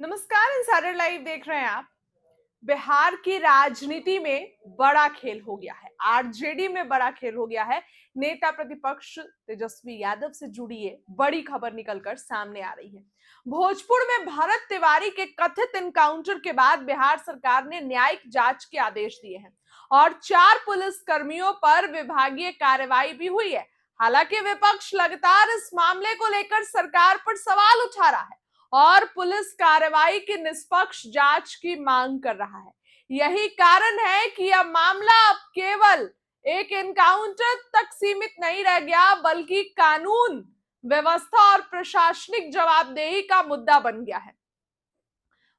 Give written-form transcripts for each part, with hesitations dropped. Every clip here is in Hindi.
नमस्कार, इंसाइडर लाइव देख रहे हैं आप। बिहार की राजनीति में बड़ा खेल हो गया है, आरजेडी में बड़ा खेल हो गया है। नेता प्रतिपक्ष तेजस्वी यादव से जुड़ी ये बड़ी खबर निकलकर सामने आ रही है। भोजपुर में भरत तिवारी के कथित एनकाउंटर के बाद बिहार सरकार ने न्यायिक जांच के आदेश दिए हैं और 4 पुलिस कर्मियों पर विभागीय कार्रवाई भी हुई है। हालांकि विपक्ष लगातार इस मामले को लेकर सरकार पर सवाल उठा रहा है और पुलिस कार्रवाई की निष्पक्ष जांच की मांग कर रहा है। यही कारण है कि यह मामला अब केवल एक एनकाउंटर तक सीमित नहीं रह गया, बल्कि कानून व्यवस्था और प्रशासनिक जवाबदेही का मुद्दा बन गया है।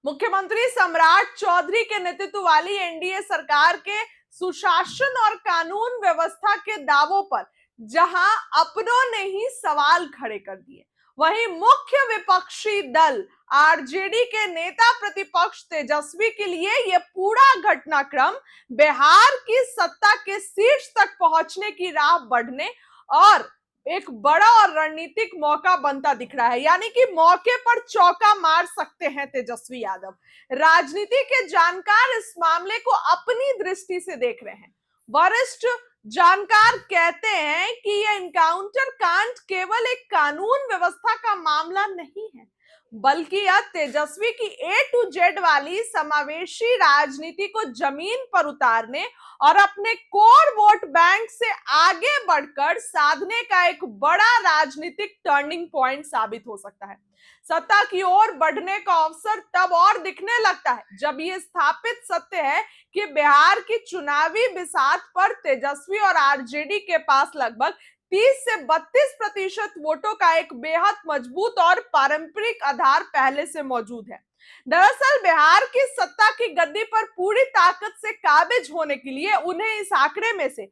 मुख्यमंत्री सम्राट चौधरी के नेतृत्व वाली एनडीए सरकार के सुशासन और कानून व्यवस्था के दावों पर जहां अपनों ने ही सवाल खड़े कर दिए, वहीं मुख्य विपक्षी दल आरजेडी के नेता प्रतिपक्ष तेजस्वी के लिए यह पूरा घटनाक्रम बिहार की सत्ता के शीर्ष तक पहुंचने की राह बढ़ने और एक बड़ा और रणनीतिक मौका बनता दिख रहा है। यानी कि मौके पर चौका मार सकते हैं तेजस्वी यादव। राजनीति के जानकार इस मामले को अपनी दृष्टि से देख रहे हैं। वरिष्ठ जानकार कहते हैं कि यह एनकाउंटर कांड केवल एक कानून व्यवस्था का मामला नहीं है, बल्कि यह तेजस्वी की ए टू जेड वाली समावेशी राजनीति को जमीन पर उतारने और अपने कोर वोट बैंक से आगे बढ़कर साधने का एक बड़ा राजनीतिक टर्निंग पॉइंट साबित हो सकता है। सत्ता की ओर बढ़ने का अवसर तब और दिखने लगता है जब ये स्थापित सत्य है कि बिहार की चुनावी बिसात पर तेजस्वी और आरजेडी के पास लगभग 30 से 32% वोटों का एक बेहद मजबूत और पारंपरिक आधार पहले से मौजूद है। दरअसल बिहार की सत्ता की गद्दी पर पूरी ताकत से काबिज होने के लिए उन्हें इस आंकड़े में से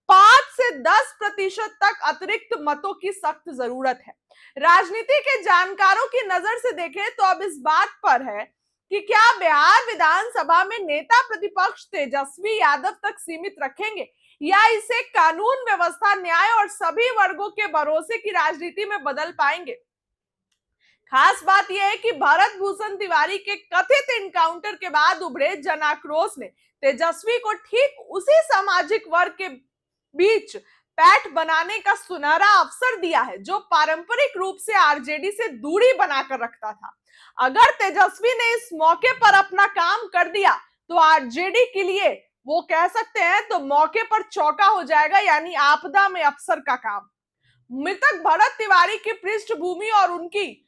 5 से 10% तक अतिरिक्त मतों की सख्त जरूरत है। राजनीति के जानकारों की नजर से देखें तो अब इस बात पर है कि क्या बिहार विधानसभा में नेता प्रतिपक्ष तेजस्वी यादव तक सीमित रखेंगे या इसे कानून व्यवस्था, न्याय और सभी वर्गों के भरोसे की राजनीति में बदल पाएंगे। खास बात यह है कि भरत भूषण तिवारी के कथित एनकाउंटर के बाद उभरे जन आक्रोश ने तेजस्वी को ठीक उसी सामाजिक वर्ग के बीच पैठ बनाने का सुनहरा अवसर दिया है जो पारंपरिक रूप से आरजेडी से दूरी बनाकर रखता था। अगर तेजस्वी ने इस मौके पर अपना काम कर दिया तो आरजेडी के लिए वो कह सकते हैं तो मौके पर चौका हो जाएगा, यानी आपदा में अफसर का काम। मृतक भरत तिवारी की पृष्ठभूमि और उनकी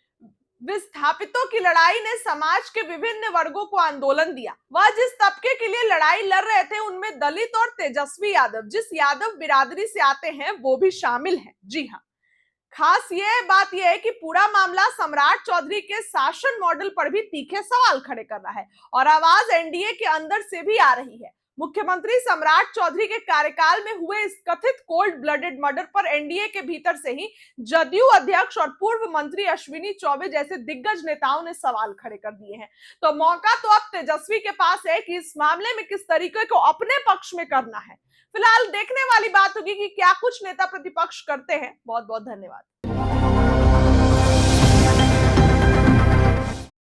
विस्थापितों की लड़ाई ने समाज के विभिन्न वर्गों को आंदोलन दिया। वह जिस तबके के लिए लड़ाई लड़ रहे थे उनमें दलित और तेजस्वी यादव, जिस यादव बिरादरी से आते हैं, वो भी शामिल हैं। जी हाँ, खास ये बात यह है कि पूरा मामला सम्राट चौधरी के शासन मॉडल पर भी तीखे सवाल खड़े कर रहा है और आवाज एनडीए के अंदर से भी आ रही है। मुख्यमंत्री सम्राट चौधरी के कार्यकाल में हुए इस कथित कोल्ड ब्लडेड मर्डर पर एनडीए के भीतर से ही जदयू अध्यक्ष और पूर्व मंत्री अश्विनी चौबे जैसे दिग्गज नेताओं ने सवाल खड़े कर दिए हैं। तो मौका तो अब तेजस्वी के पास है कि इस मामले में किस तरीके को अपने पक्ष में करना है। फिलहाल देखने वाली बात होगी कि क्या कुछ नेता प्रतिपक्ष करते हैं। बहुत बहुत धन्यवाद।